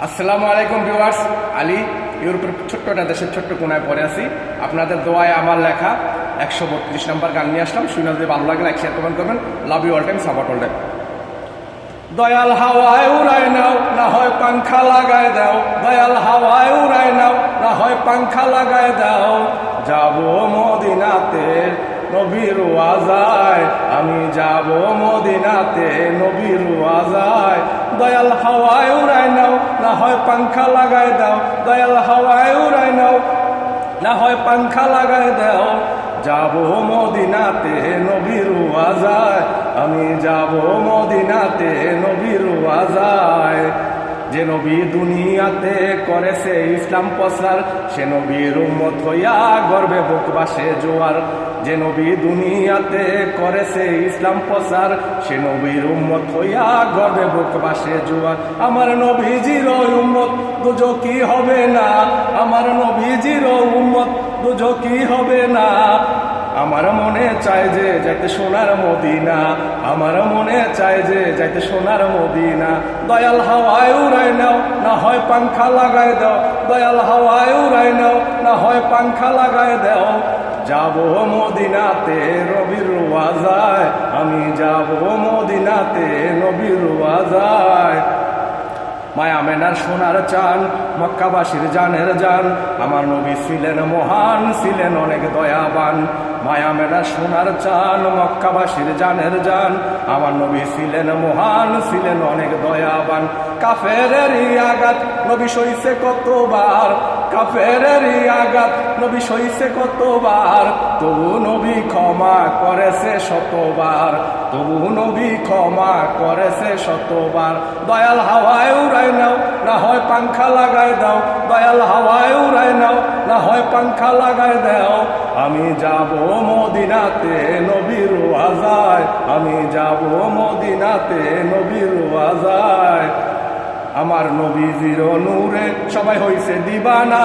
আসসালামু আলাইকুম ভিউয়ার্স। আলী ইউরোপের ছোট্ট একটা দেশের ছোট্ট কোনায় পড়ে আছি। আপনাদের দোয়ায় আমার লেখা 132 নম্বর গান নিয়ে আসলাম। শুনে যদি ভালো লাগে লাইক শেয়ার কমেন্ট করবেন। Love you all time, support all time. দয়াল হাওয়ায় উড়ায় নাও, না হয় পাংখা লাগায় দাও। দয়াল হাওয়ায় উড়ায় নাও, না হয় পাংখা লাগায় দাও। যাবো মদিনাতে নবীর ওয়াজায়, আমি যাব মদিনাতে নবীর ওয়াজায়। দয়াল হাওয়ায় উড়ায় নাও, না হয় পাংখা লাগায় দাও। দয়াল হাওয়ায় উড়ায় নাও, না হয় পাংখা লাগায় দাও। যাব মদিনাতে নবীর ওয়াজায়, আমি যাব মদিনাতে নবীর ওয়াজায়। যে নবী দুনিয়াতে করেছে ইসলাম প্রচার, সে নবীর উম্মত হইয়া গর্বে বুক বাসে জোয়ার। যে নবী দুনিয়াতে করেছে ইসলাম প্রচার, সে নবীর উম্মত হইয়া গর্বে বুক বাসে জোয়ার। আমার নবীজির উম্মত দুজকি হবে না, আমার নবীজির উম্মত দুজকি হবে না। আমার মনে চায় যে যাইতে সোনার মদিনা, আমার মনে চায় যে যাইতে সোনার মদিনা। দয়াল হাওয়ায় উড়ায় নাও, না হয় পাংখা লাগায় দাও। দয়াল হাওয়ায় উড়ায় নাও, না হয় পাংখা লাগায় দাও। যাব মদিনাতে নবীর ওয়াজায়, আমি যাব মদিনাতে নবীর ওয়াজায়। মায়া মেনার সোনার চান, মক্কাবাসীর জানের জান। আমার নবী ছিলেন মহান, ছিলেন অনেক দয়াবান। মায়া মেনার সোনার চান, মক্কাবাসীর জানের জান। আমার নবী ছিলেন মহান, ছিলেন অনেক দয়াবান। কাফেরেরই আঘাত নবী সইছে কতবার, কাফেরেরই আঘাত নবী সইছে কতবার। তবু নবী ক্ষমা করেছে শতবার, তবু নবী ক্ষমা করেছে শতবার। দয়াল হাওয়ায় উড়ায় নাও, না হয় পাংখা লাগায় দাও। দয়াল হাওয়ায় উড়ায় নাও, না হয় পাংখা লাগায় দাও। আমি যাব মদিনাতে নবীর ওয়াজায়, আমি যাব মদিনাতে নবীর ওয়াজায়। আমার নবীজির নূরে সবাই হইছে দিবানা,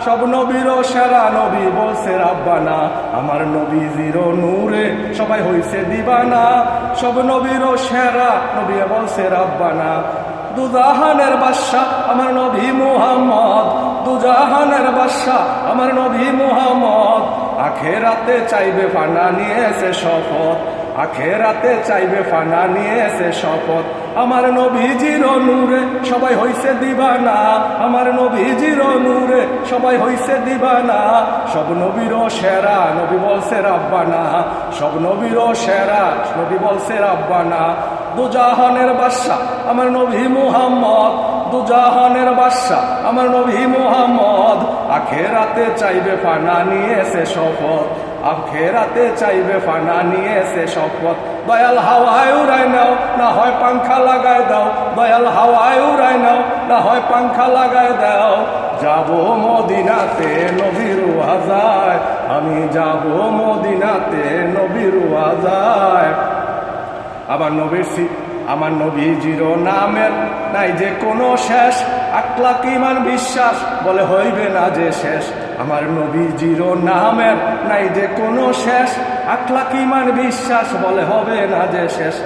সব নবীরও সেরা নবী বলছে রাব্বানা। আমার নবীজির নূরে সবাই হইছে দিবানা, সব নবীরও সেরা নবী বলছে রাব্বানা। দুজাহানের বাদশা আমার নবী মুহাম্মদ, দুজাহানের বাদশা আমার নবী মুহাম্মদ। আখেরাতে চাইবে ফানা নিয়েছে শপথ, আখেরাতে চাইবে ফানা নিয়েছে শপথ। আমার নবীজির নূরে সবাই হইছে দিবানা, আমার নবীজির নূরে সবাই হইছে দিবানা। সব নবীরও সেরা নবী বলছে রাব্বানা, সব নবীরও সেরা নবী বলছে রাব্বানা। দুজাহানের বাদশা আমার নবী মুহাম্মদ, দুজাহানের বাদশা আমার নবী মুহাম্মদ। আখেরাতে চাইবে ফানা নিয়েছে শপথ, আখেরাতে চাইবে ফানা নিয়েছে শপথ। দয়াল হাওয়ায় উড়ায় নাও, না হয় পাংখা লাগায় দাও। দয়াল হাওয়ায় উড়ায় নাও, না হয় পাংখা লাগায় দাও। যাব মদিনাতে নবীর ওয়াজায়, আমি যাব মদিনাতে নবীর ওয়াজায়। আমার নবীজির নামের নাই যে কোনো শেষ, আখলাক ঈমান বিশ্বাস বলে হইবে না যে শেষ। আমার নবীজির নামের নাই যে কোনো শেষ, আখলাক ঈমান বিশ্বাস বলে হবে না যে শেষ।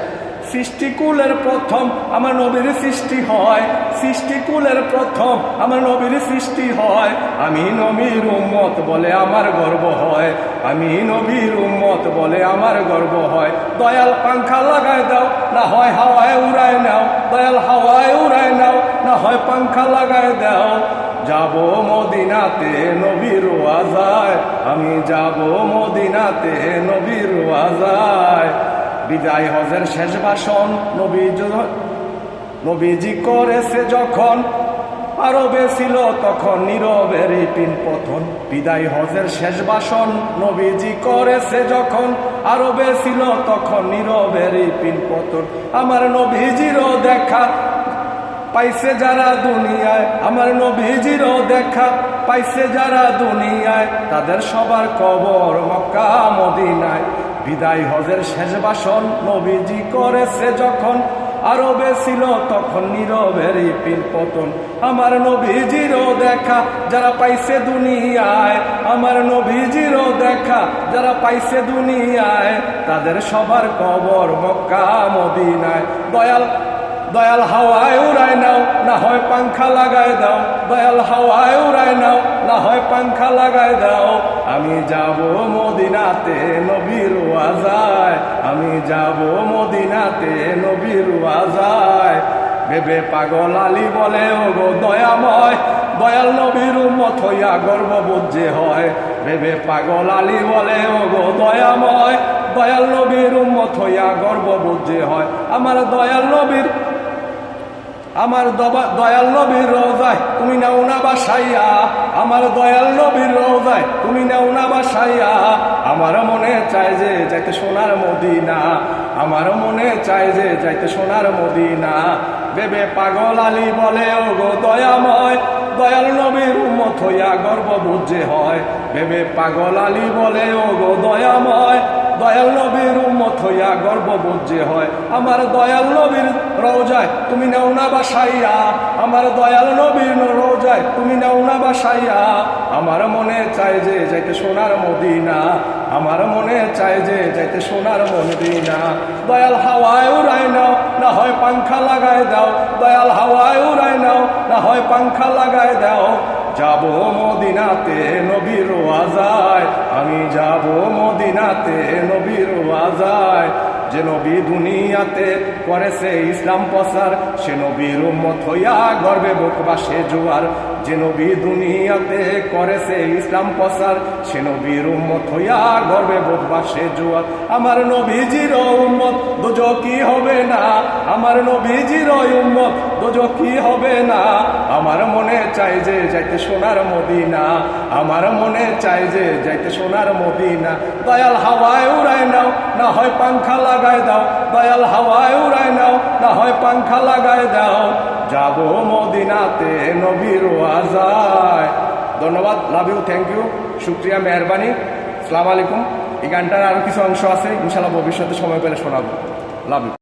সৃষ্টিকুলের প্রথম আমার নবীর সৃষ্টি হয়, সৃষ্টিকুলের প্রথম আমার নবীর সৃষ্টি হয়। আমি নবীর উম্মত বলে আমার গর্ব হয়, আমি নবীর উম্মত বলে আমার গর্ব হয়। দয়াল পাংখা লাগায় দাও, না হয় হাওয়ায় উড়ায় নাও। দয়াল হাওয়ায় উড়ায় নাও, না হয় পাংখা লাগায় দাও। যাব মদিনাতে নবীর ওয়াজায়, আমি যাব মদিনাতে নবীর ওয়াজায়। বিদায় হজের শেষ ভাষণ নবীজি করেছে যখন, আরবে ছিল তখন নীরবের পিন পতন। বিদায় হজের শেষ ভাষণ নবীজি করেছে যখন, আরবে ছিল তখন নীরবের পিন পতন। আমার নবীজিরও দেখা পাইছে যারা দুনিয়ায়, আমার নবীজিরও দেখা পাইছে যারা দুনিয়ায়। তাদের সবার কবর মক্কা মদিনায়। বিদায় হজের শেষ ভাষণ নবীজি করেছে যখন, আরবে ছিল তখন নীরবের পিন পতন। আমার নবীজিরও দেখা যারা পাইছে দুনিয়ায়, আমার নবীজিরও দেখা যারা পাইছে দুনিয়ায়। তাদের সবার কবর মক্কা মদিনায়। দয়াল দয়াল হাওয়ায় উড়ায় নাও, না হয় পাংখা লাগায় দাও, দয়াল হাওয়ায় উড়ায় নাও, না হয় পাংখা লাগায় দাও। আমি যাব মদিনাতে নবীর ওয়াজায়, আমি যাব মদিনাতে নবীর ওয়াজায়। ভেবে পাগল আলী বলে ও গো দয়াময়, দয়াল নবীর উম্মত হইয়া গর্ববোধ যে হয়। ভেবে পাগল আলী বলে ও গো দয়াময়, দয়াল নবীর উম্মত হইয়া গর্ববোধ যে হয়। আমার দয়াল নবীর দয়াল নবীর রওজায় তুমি নাও না বাসাইয়া, আমার দয়াল নবীর রওজায় তুমি নাও না বাসাইয়া। আমার মনে চায় যে যাইতে সোনার মদিনা, আমার মনে চায় যে যাইতে সোনার মদিনা। ভেবে পাগল আলী বলে ও গো দয়াময়, দয়াল নবীর উম্মত হইয়া গর্ববোধ যে হয়। ভেবে পাগল আলী বলে ও গো দয়াময়, দয়াল নবীর উম্মত হইয়া গর্ববোধ যে হয়। আমার দয়াল নবীর রওজায় তুমি নাও না বাসাইয়া, আমার দয়াল নবীর রওজায় তুমি নাও না বাসাইয়া। আমার মনে চায় যে যাইতে সোনার মদিনা, আমার মনে চায় যে যাইতে সোনার মদিনা। দয়াল হাওয়ায় উড়ায় নাও, না হয় পাংখা লাগায় দাও, দয়াল হাওয়ায় উড়ায় নাও, না হয় পাংখা লাগায় দাও। যাব মদিনাতে নবীর ওয়াজায়, আমি যাব মদিনাতে নবীর ওয়াজায়। যে নবী দুনিয়াতে করেছে ইসলাম প্রচার, সে নবীর উম্মত হইয়া গর্বে বুক বাসে জোয়ার। যে নবী দুনিয়াতে করেছে ইসলাম প্রচার, সে নবীর উম্মত হইয়া গর্বে বুক বাসে জোয়ার। আমার নবীজির উম্মত দোজখী হবে না, আমার নবীজির উম্মত দোজখী হবে না। আমার মনে চাই যে যাইতে সোনার মদিনা, আমার মনে চাই যে যাইতে সোনার মদিনা। দয়াল হাওয়ায় উড়ায় নাও, না হয় পাংখা লাগায় দাও, দয়াল হাওয়ায় উড়ায় নাও, না হয় পাংখা লাগায় দাও। যাব মদিনাতে নবীর ওয়াজায়। ধন্যবাদ, লাভ ইউ, থ্যাংক ইউ, শুক্রিয়া, মেহরবানি, আসসালামু আলাইকুম। এই গানটার আরও কিছু অংশ আছে, ইনশাল্লাহ ভবিষ্যতে সময় পেলে শোনাবো। Love you.